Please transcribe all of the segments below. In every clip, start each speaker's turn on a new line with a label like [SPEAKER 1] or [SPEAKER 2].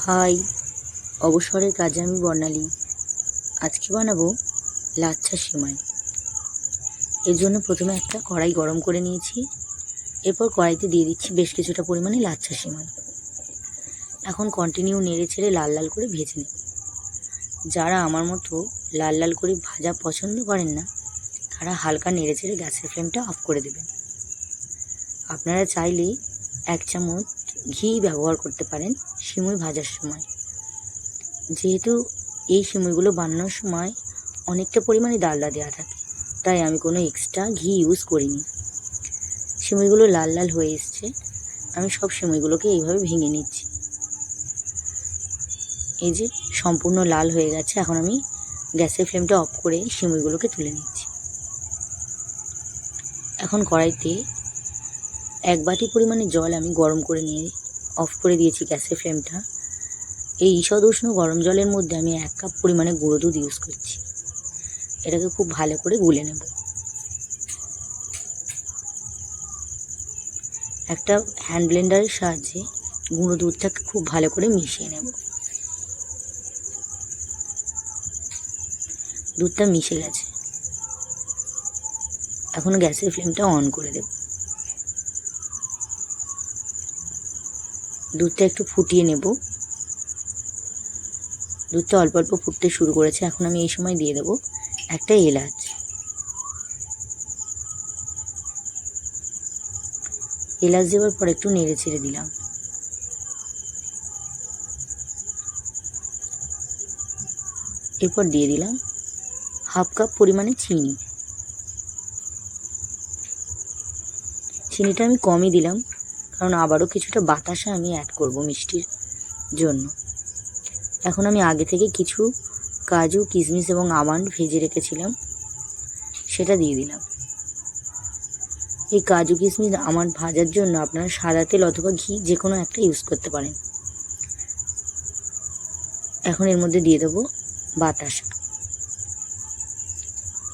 [SPEAKER 1] High, অবসরের কাজে আমি বর্ণালী। আজকে বানাবো লাচ্ছা সিমাই। এর জন্য প্রথমে একটা কড়াই গরম করে নিয়েছি। এরপর কড়াইতে দিয়ে দিচ্ছি বেশ কিছুটা পরিমাণে লাচ্ছা সিমাই। এখন কন্টিনিউ নেড়ে ছেড়ে লাল লাল করে ভেজে নেব। যারা আমার মতো লাল লাল করে ভাজা পছন্দ করেন না, তারা হালকা নেড়ে ছেড়ে গ্যাসের ফ্লেমটা অফ করে দেবেন। আপনারা চাইলে 1 চামচ ঘি ব্যবহার করতে পারেন সিমুই ভাজার সময়। যেহেতু এই সিমুইগুলো বানানোর সময় অনেকটা পরিমাণে ডালডা দেওয়া থাকে, তাই আমি কোনো এক্সট্রা ঘি ইউজ করিনি। সিমুইগুলো লাল লাল হয়ে এসছে। আমি সব সিমুইগুলোকে এইভাবে ভেঙে নিচ্ছি। এই যে সম্পূর্ণ লাল হয়ে গেছে। এখন আমি গ্যাসের ফ্লেমটা অফ করে সিমুইগুলোকে তুলে নিচ্ছি। এখন কড়াইতে 1 বাটি পরিমাণে জল আমি গরম করে নিয়ে অফ করে দিয়েছি গ্যাসের ফ্লেমটা। এই ঈষৎ উষ্ণ গরম জলের মধ্যে আমি 1 কাপ পরিমাণে গুঁড়ো দুধ ইউজ করছি। এটাকে খুব ভালো করে গুলে নেব। একটা হ্যান্ড ব্লেন্ডারের সাহায্যে গুঁড়ো দুধটাকে খুব ভালো করে মিশিয়ে নেব। দুধটা মিশে গেছে। এখন গ্যাসের ফ্লেমটা অন করে দেব। দুধটা একটু ফুটিয়ে নেব। দুধটা অল্প অল্প ফুটতে শুরু করেছে। এখন আমি এই সময় দিয়ে দেব একটা এলাচ। এলাচ দেওয়ার পর একটু নেড়ে ছেড়ে দিলাম। এরপর দিয়ে দিলাম 1/2 কাপ পরিমাণে চিনি। চিনিটা আমি কমই দিলাম, কারণ আবারও কিছুটা বাতাসা আমি অ্যাড করব মিষ্টির জন্য। এখন আমি আগে থেকে কিছু কাজু, কিশমিশ এবং আমন্ড ভেজে রেখেছিলাম, সেটা দিয়ে দিলাম। এই কাজু, কিশমিশ, আমন্ড ভাজার জন্য আপনারা সাদা তেল অথবা ঘি যে কোনো একটা ইউজ করতে পারেন। এখন এর মধ্যে দিয়ে দেবো বাতাসা।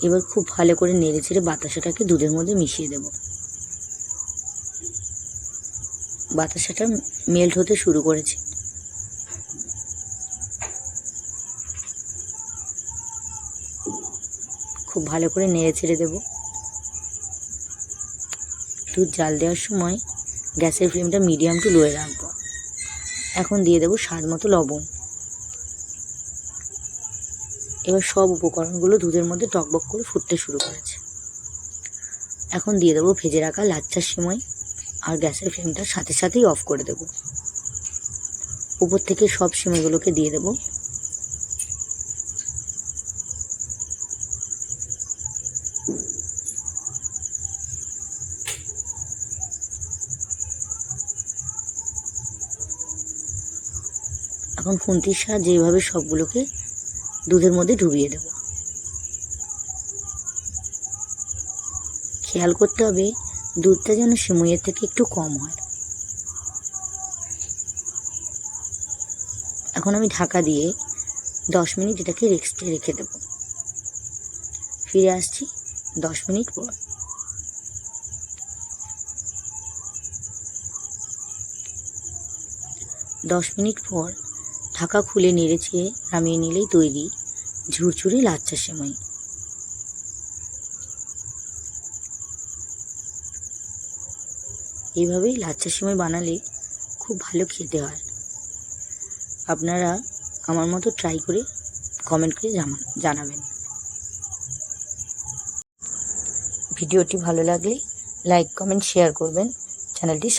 [SPEAKER 1] এবার খুব ভালো করে নেড়ে ছেড়ে বাতাসাটাকে দুধের মধ্যে মিশিয়ে দেব। বাতাসাটা মেল্ট হতে শুরু করেছে। খুব ভালো করে নেড়ে ছেড়ে দেব। দুধ জাল দেওয়ার সময় গ্যাসের ফ্লেমটা মিডিয়াম টু লোয়ে রাখবো। এখন দিয়ে দেবো স্বাদ মতো লবণ। এবার সব উপকরণগুলো দুধের মধ্যে টকবক করে ফুটতে শুরু করেছে। এখন দিয়ে দেবো ভেজে রাখা লাচ্ছার সিমাই, আর গ্যাসের ফ্লেমটা সাথে সাথেই অফ করে দেব। উপর থেকে সব সিমাইগুলোকে দিয়ে দেব। এখন খুন্তির সাহায্যে এইভাবে সবগুলোকে দুধের মধ্যে ডুবিয়ে দেব। খেয়াল করতে হবে দুধটা যেন সিমুইয়ের থেকে একটু কম হয়। এখন আমি ঢাকা দিয়ে 10 মিনিট এটাকে রেস্টে রেখে দেব। ফিরে আসছি 10 মিনিট পর। 10 মিনিট পর ঢাকা খুলে নেড়েছে নামিয়ে নিলেই তৈরি ঝুরঝুরে লাচ্ছা সিমাই। এইভাবেই লাচ্ছা সিমাই বানালে খুব ভালো খেতে হয়। আপনারা আমার মতো ট্রাই করে কমেন্ট করে জানাবেন। ভিডিওটি ভালো লাগলে লাইক, কমেন্ট, শেয়ার করবেন। চ্যানেলটি